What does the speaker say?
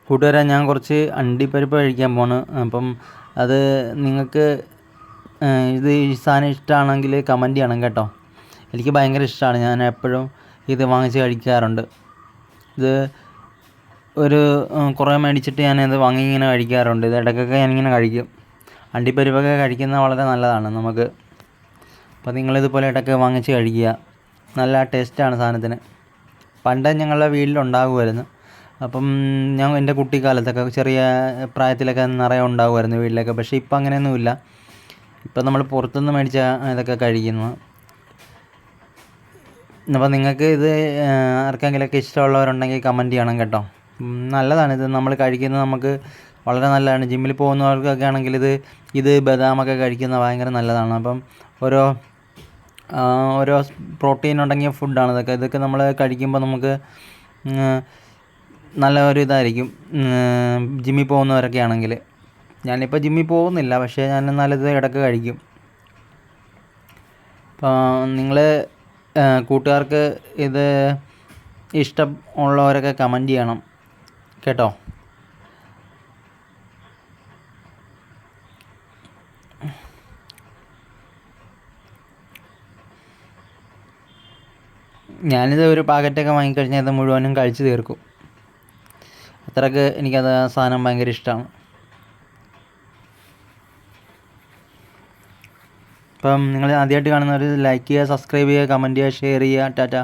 കൂട്ടുകാരെ, ഞാൻ കുറച്ച് അണ്ടിപ്പരിപ്പ് കഴിക്കാൻ പോണ്. അപ്പം അത് നിങ്ങൾക്ക് ഈ സാധനം ഇഷ്ടമാണെങ്കിൽ കമൻറ്റ് ചെയ്യണം കേട്ടോ. എനിക്ക് ഭയങ്കര ഇഷ്ടമാണ്, ഞാൻ എപ്പോഴും ഇത് വാങ്ങിച്ച് കഴിക്കാറുണ്ട്. ഇത് ഒരു കുറേ മേടിച്ചിട്ട് ഞാനത് വാങ്ങി ഇങ്ങനെ കഴിക്കാറുണ്ട്. ഇത് ഇടയ്ക്കൊക്കെ ഞാനിങ്ങനെ കഴിക്കും. അണ്ടിപ്പരിപ്പൊക്കെ കഴിക്കുന്നത് വളരെ നല്ലതാണ് നമുക്ക്. അപ്പോൾ നിങ്ങളിതുപോലെ ഇടയ്ക്ക് വാങ്ങിച്ച് കഴിക്കുക. നല്ല ടേസ്റ്റാണ് സാധനത്തിന്. പണ്ട് ഞങ്ങളുടെ വീട്ടിലുണ്ടാകുമായിരുന്നു. അപ്പം ഞാൻ എൻ്റെ കുട്ടിക്കാലത്തൊക്കെ ചെറിയ പ്രായത്തിലൊക്കെ നിറയെ ഉണ്ടാകുമായിരുന്നു വീട്ടിലൊക്കെ. പക്ഷേ ഇപ്പം അങ്ങനെയൊന്നുമില്ല. ഇപ്പം നമ്മൾ പുറത്തുനിന്ന് മേടിച്ച ഇതൊക്കെ കഴിക്കുന്നത്. അപ്പോൾ നിങ്ങൾക്ക് ഇത് ആർക്കെങ്കിലുമൊക്കെ ഇഷ്ടമുള്ളവരുണ്ടെങ്കിൽ കമൻറ്റ് ചെയ്യണം കേട്ടോ. നല്ലതാണിത് നമ്മൾ കഴിക്കുന്നത്, നമുക്ക് വളരെ നല്ലതാണ്. ജിമ്മിൽ പോകുന്നവർക്കൊക്കെ ആണെങ്കിൽ ഇത് ബദാമൊക്കെ കഴിക്കുന്നത് ഭയങ്കര നല്ലതാണ്. അപ്പം ഓരോ പ്രോട്ടീൻ അടങ്ങിയ ഫുഡാണ് ഇതൊക്കെ നമ്മൾ കഴിക്കുമ്പോൾ നമുക്ക് നല്ല ഒരു ഇതായിരിക്കും. ജിമ്മിൽ പോകുന്നവരൊക്കെ ആണെങ്കിൽ, ഞാനിപ്പോൾ ജിമ്മിൽ പോകുന്നില്ല, പക്ഷേ ഞാൻ എന്നാലിത് ഇടയ്ക്ക് കഴിക്കും. അപ്പോൾ നിങ്ങൾ കൂട്ടുകാർക്ക് ഇത് ഇഷ്ടം ഉള്ളവരൊക്കെ കമൻറ്റ് ചെയ്യണം കേട്ടോ. ഞാനിത് ഒരു പാക്കറ്റൊക്കെ വാങ്ങിക്കഴിഞ്ഞാൽ ഇത് മുഴുവനും കഴിച്ച് തീർക്കും. അത്രയ്ക്ക് എനിക്കത് സാധനം ഭയങ്കര ഇഷ്ടമാണ്. അപ്പം നിങ്ങൾ ആദ്യമായിട്ട് കാണുന്നവർ ലൈക്ക് ചെയ്യുക, സബ്സ്ക്രൈബ് ചെയ്യുക, കമൻറ്റ് ചെയ്യുക, ഷെയർ ചെയ്യുക. ടാറ്റ.